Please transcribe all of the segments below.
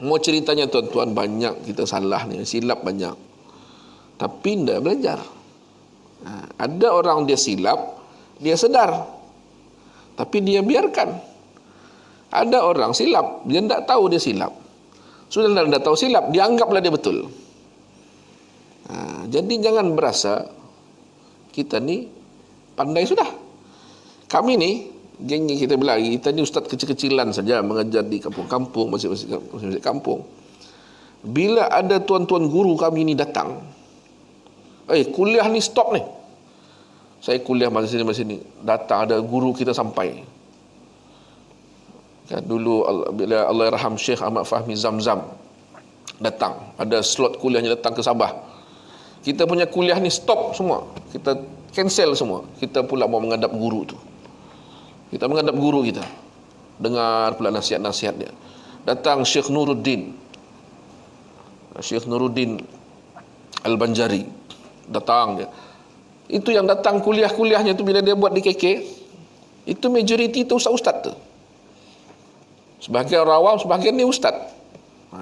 Mau ceritanya tuan-tuan banyak kita salah ni, silap banyak. Tapi tidak belajar. Ada orang dia silap, dia sedar. Tapi dia biarkan. Ada orang silap, dia tidak tahu dia silap. Sudah tidak tahu silap, dia anggaplah dia betul. Jadi jangan berasa kita ni pandai sudah. Kami ni, geng kita bilang, kita ni ustaz kecil-kecilan saja mengajar di kampung-kampung, masjid-masjid kampung. Bila ada tuan-tuan guru kami ni datang, kuliah ni stop ni. Saya kuliah masa sini, datang ada guru kita sampai. Kan, dulu bila Allahyarham Syekh Ahmad Fahmi Zamzam datang, ada slot kuliahnya datang ke Sabah. Kita punya kuliah ni stop semua. Kita cancel semua. Kita pula mau menghadap guru tu. Kita menghadap guru kita. Dengar pula nasihat-nasihat dia. Datang Syekh Nuruddin Al-Banjari. Datang dia. Itu yang datang kuliah-kuliahnya tu bila dia buat di KK, itu majoriti tu ustaz-ustaz tu. Sebahagian orang awam, sebahagian ni ustaz.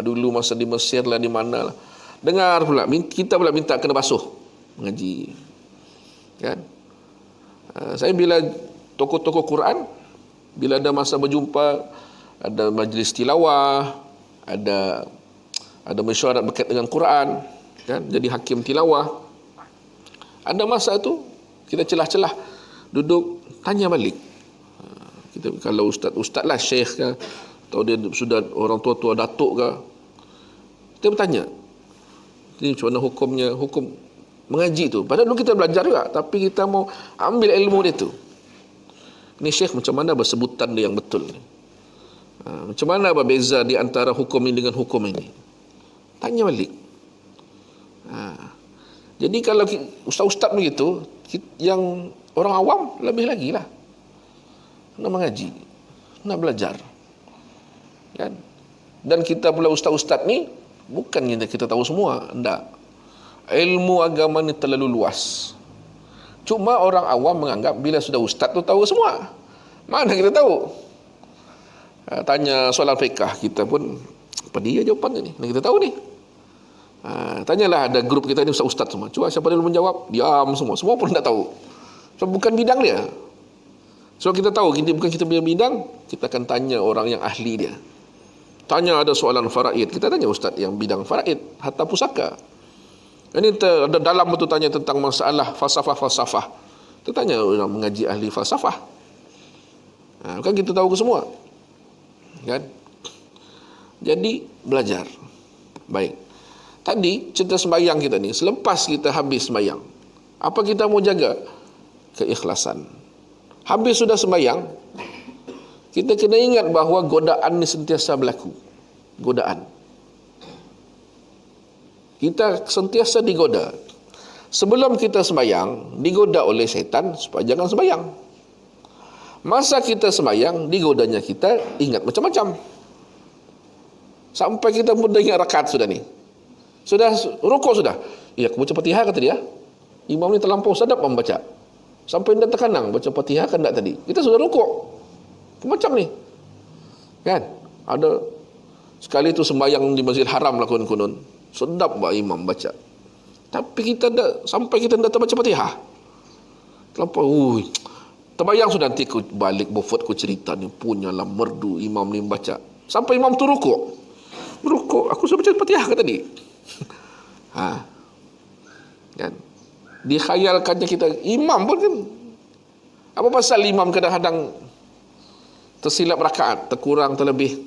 Dulu masa di Mesir lah, di mana lah. Dengar pula, kita pula minta kena basuh mengaji. Kan? Saya bila tokoh-tokoh Quran, bila ada masa berjumpa, ada majlis tilawah, ada mesyuarat berkait dengan Quran, kan? Jadi hakim tilawah. Ada masa tu kita celah-celah duduk tanya balik. Kita kalau ustaz lah, syekh ke, atau dia sudah orang tua-tua datuk ke, kita bertanya, ini macam mana hukumnya, hukum mengaji tu. Padahal dulu kita belajar juga, tapi kita mau ambil ilmu dia tu. Ini syekh macam mana bersebutan dia yang betul ni? Macam mana berbeza di antara hukum ini dengan hukum ini? Tanya balik. Jadi kalau ustaz-ustaz begitu, yang orang awam lebih lagi lah nak mengaji, nak belajar, kan? Dan kita pula ustaz-ustaz ni bukannya kita tahu semua, enggak. Ilmu agama ni terlalu luas. Cuma orang awam menganggap bila sudah ustaz tu tahu semua. Mana kita tahu? Tanya soalan fiqah, kita pun apa dia jawapannya ni? Mana kita tahu ni? Tanyalah ada grup kita ni ustaz-ustaz semua. Cuba siapa dulu menjawab, diam semua. Semua pun tak tahu. So bukan bidang dia. So kita tahu bukan kita punya bidang, kita akan tanya orang yang ahli dia. Tanya ada soalan faraid, kita tanya ustaz yang bidang faraid, hatta pusaka. Ini ada dalam betul tanya tentang masalah falsafah. Kita tanya orang mengaji ahli falsafah. Kan kita tahu ke semua. Kan? Jadi belajar. Baik. Tadi cerita sembahyang kita ni, selepas kita habis sembahyang, apa kita mau jaga? Keikhlasan. Habis sudah sembahyang, kita kena ingat bahawa godaan ni sentiasa berlaku. Godaan. Kita sentiasa digoda. Sebelum kita sembahyang, digoda oleh syaitan supaya jangan sembahyang. Masa kita sembahyang, digodanya kita ingat macam-macam. Sampai kita mudah ingat rakaat sudah ni. Sudah rukuk sudah. Ya, aku baca Fatihah kata dia. Imam ni terlampau sadap membaca. Sampai dah terkenang baca Fatihah kan tak tadi. Kita sudah rukuk. Macam ni. Kan? Ada sekali tu sembahyang di Masjidil Haram lah konon-konon. Sedap imam baca. Tapi kita dah sampai kita dah terbaca Fatihah. Terlampau. Terbayang sudah nanti aku balik bofot ku cerita ni punyalah merdu imam ni baca. Sampai imam tu rukuk. Rukuk. Aku sudah baca Fatihah kan tadi. Kan? Dikhayalkannya kita imam pun kan, apa pasal imam kadang-kadang tersilap rakaat, terkurang, terlebih,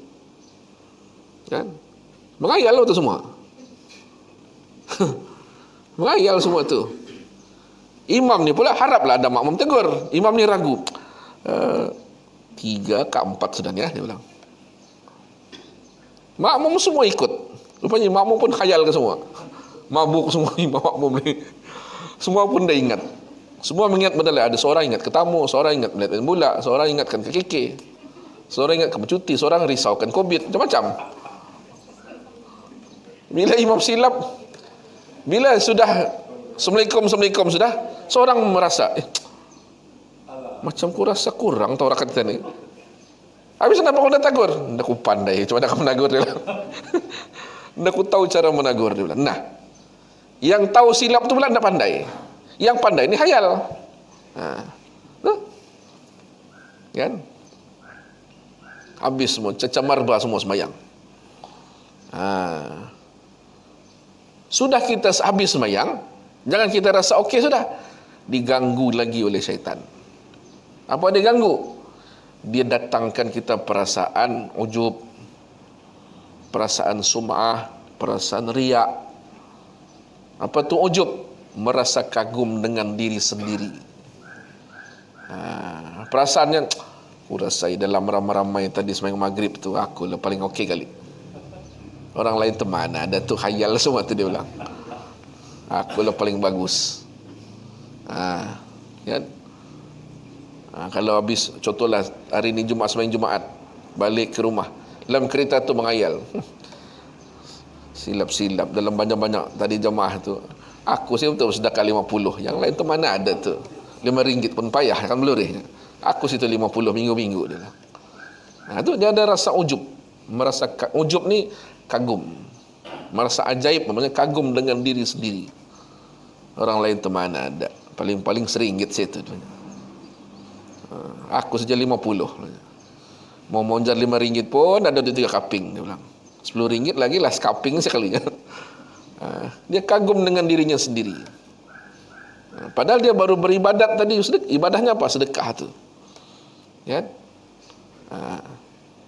kan? Menghayal tu semua. Menghayal semua tu. Imam ni pula haraplah ada makmum tegur. Imam ni ragu, 3 ke 4 sudah ni dia bilang. Makmum semua ikut. Rupanya makmum pun khayal ke semua. Mabuk semua imam makmum ni. Semua pun dah ingat. Semua mengingat benda lain. Ada seorang ingat ke tamu, seorang ingat melihat bola, seorang ingatkan ke KK, seorang ingat ke bercuti, seorang risaukan COVID, macam-macam. Bila imam silap, bila sudah Assalamualaikum sudah, seorang merasa macam ku rasa kurang tau rakaat kita ni. Habis kenapa kau dah tagur? Ndak ku pandai, cuma dah aku menagur dia bilang. Ndak ku tahu cara menagur dia bilang. Nah, yang tahu silap tu pula ndak pandai. Yang pandai ni khayal. Tuh. Kan? Habis semua, cacamarba semua sembahyang. Sudah kita habis sembahyang, jangan kita rasa okey sudah. Diganggu lagi oleh syaitan. Apa dia ganggu? Dia datangkan kita perasaan ujub, perasaan sum'ah, perasaan riak. Apa tu ujub? Merasa kagum dengan diri sendiri. Perasaannya, aku rasa dalam ramai-ramai tadi sembahyang maghrib tu, aku lah paling okey kali. Orang lain tu mana ada tu, khayal semua tu dia bilang. Aku lah paling bagus. Kan? Kalau habis, contohlah hari ni Jumaat, sembahyang Jumaat, balik ke rumah, dalam kereta tu mengayal. Silap-silap dalam banyak-banyak tadi jemaah tu. Aku sih betul sedekah 50. Yang lain tu mana ada tu. RM5 pun payah kan melurih. Aku situ 50 minggu-minggu dia. Tu dia ada rasa ujub. Merasa ujub ni kagum. Merasa ajaib, namanya kagum dengan diri sendiri. Orang lain tu mana ada. Paling-paling RM1 situ tu. Aku saja 50. Mau monjar RM5 pun ada 3 kaping dia bilang. RM10 lagi lah kaping sekali. Dia kagum dengan dirinya sendiri. Padahal dia baru beribadat tadi, ibadahnya apa? Sedekah tu. Ya.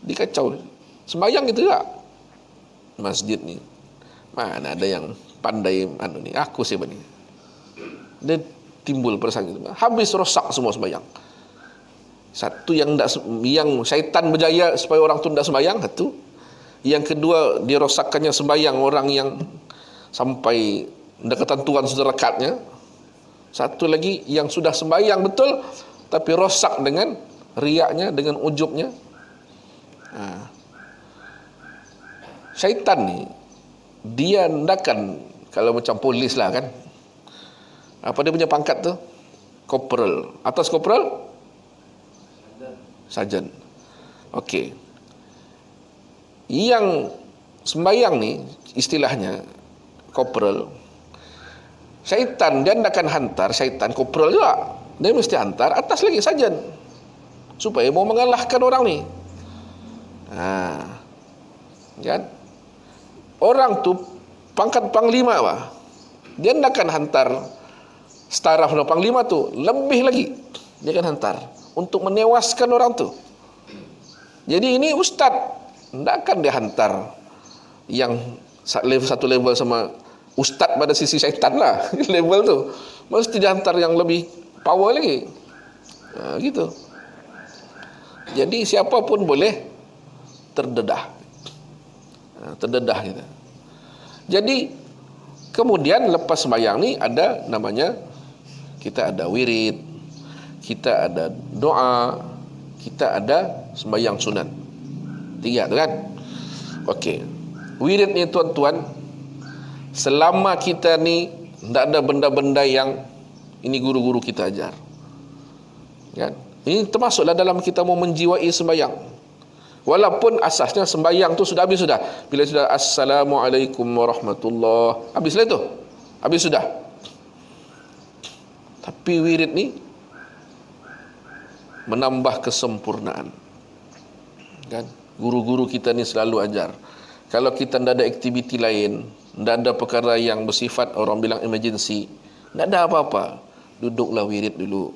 Dikacau. Sembahyang gitu tak? Masjid ni. Mana ada yang pandai ni? Aku siapa ni? Dia timbul perasaan itu. Habis rosak semua sembahyang. Satu yang syaitan berjaya supaya orang tu tak sembahyang, satu. Yang kedua, dia rosakkannya sembahyang orang yang sampai ketentuan sudah rekatnya. Satu lagi yang sudah sembahyang betul tapi rosak dengan riaknya, dengan ujubnya. Syaitan ni dia ndakan, kalau macam polis lah kan, apa dia punya pangkat tu? Corporal. Atas corporal? Sarjan. Okey. Yang sembahyang ni istilahnya corporal. Syaitan dia akan hantar, syaitan corporal juga. Dia mesti hantar atas lagi sarjan. Supaya mau mengalahkan orang ni. Kan? Orang tu pangkat panglima apa? Dia akan hantar staraf panglima tu lebih lagi. Dia akan hantar untuk menewaskan orang tu. Jadi ini ustaz, tidak akan dia hantar yang satu level sama ustaz pada sisi syaitan lah. Level tu mesti dia hantar yang lebih power lagi. Gitu. Jadi siapa pun boleh terdedah. Terdedah kita. Jadi kemudian lepas sembahyang ni ada namanya, kita ada wirid, kita ada doa, kita ada sembahyang sunat. 3 tu kan. Okey. Wirid ni tuan-tuan, selama kita ni tak ada benda-benda yang ini guru-guru kita ajar. Kan? Ini termasuklah dalam kita mau menjiwai sembahyang. Walaupun asasnya sembahyang tu sudah habis sudah. Bila sudah Assalamualaikum warahmatullahi, habislah itu. Habis sudah. Tapi wirid ni menambah kesempurnaan. Kan? Guru-guru kita ni selalu ajar. Kalau kita tidak ada aktiviti lain, tidak ada perkara yang bersifat orang bilang emergency, tidak ada apa-apa, duduklah wirid dulu.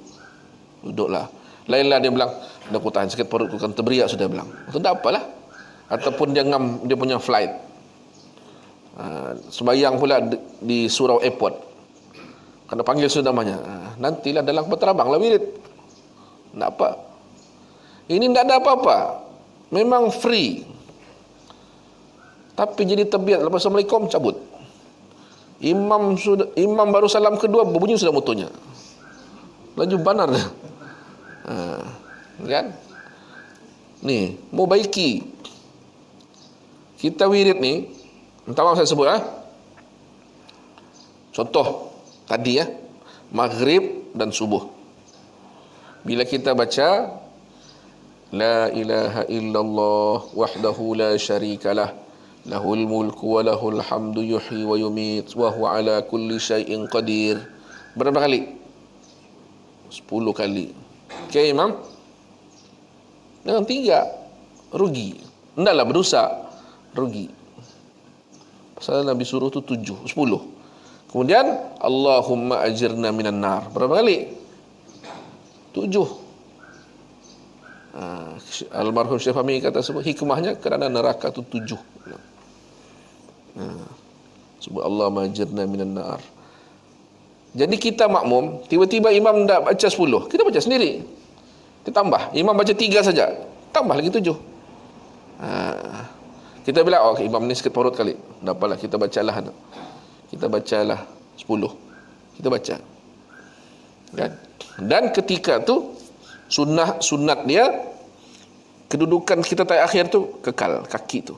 Duduklah. Lainlah dia bilang, dah aku tahan sikit perutku kan terberiak sudah bilang. Tak apalah. Ataupun dia ngam dia punya flight. Sembayang pula di surau airport. Kena panggil sudah namanya. Nantilah dalam penerbangan lah wirid. Tak apa. Ini tidak ada apa-apa. Memang free. Tapi jadi terbiat lepas Assalamualaikum cabut. Imam baru salam kedua berbunyi sudah motonya. Laju banar dia. Kan? Ni, mau baiki. Kita wirid ni, entah apa saya sebut contoh tadi maghrib dan subuh. Bila kita baca La ilaha illallah wahdahu la syarikalah lahul mulku wa lahul hamdu yuhyi wa yumit wa huwa ala kulli syai'in qadir. Berapa kali? 10 kali. Okey Imam? Jangan 3, rugi. Hendaklah berdosa, rugi. Pasal Nabi suruh tu 7, 10. Kemudian Allahumma ajirna minan nar. Berapa kali? 7. Almarhum Syekh Fahmi kata sebut hikmahnya kerana neraka tu 7. Sebut Allah majirna minan nar. Jadi kita makmum, tiba-tiba imam tak baca 10, kita baca sendiri. Kita tambah, imam baca 3 saja, tambah lagi 7. Kita bilang, oh imam ni sikit perut kali, tak apalah, kita bacalah. Kita bacalah 10. Kita baca. Kan? Dan ketika tu sunat dia, kedudukan kita akhir tu kekal kaki tu.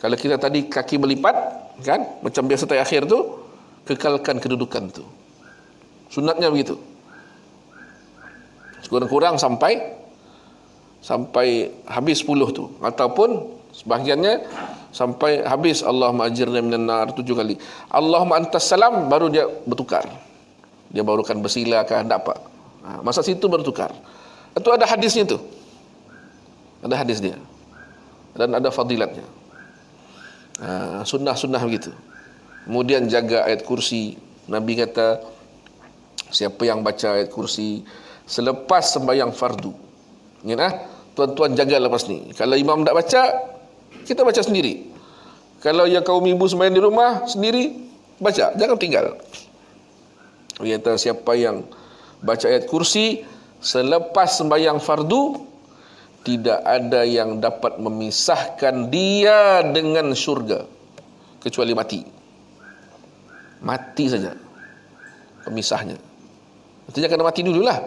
Kalau kita tadi kaki melipat, kan, macam biasa akhir tu, kekalkan kedudukan tu. Sunatnya begitu. Kurang-kurang sampai habis 10 tu, ataupun sebahagiannya sampai habis Allahumma ajirna minan nar 7 kali. Allahumma antas salam, baru dia bertukar. Dia barukan bersila kah, tak apa. Masa situ bertukar. Itu ada hadisnya tu. Ada hadis dia. Dan ada fadilatnya. Sunnah-sunnah begitu. Kemudian jaga ayat kursi. Nabi kata, siapa yang baca ayat kursi selepas sembahyang fardu. Ingat tuan-tuan jaga lepas ni. Kalau imam tak baca, kita baca sendiri. Kalau yang kaum ibu sembahyang di rumah sendiri, baca, jangan tinggal. Dia kata siapa yang baca ayat kursi selepas sembahyang fardu, tidak ada yang dapat memisahkan dia dengan syurga kecuali mati. Mati saja pemisahnya. Artinya kena mati dululah.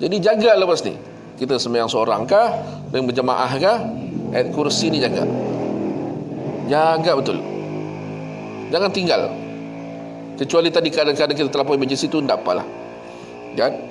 Jadi jaga lepas ni. Kita sembahyang seorang kah, dan berjemaah kah, ayat kursi ni jaga. Jaga betul. Jangan tinggal. Kecuali tadi kadang-kadang kita terlampau emergency tu, tak apalah. Kan?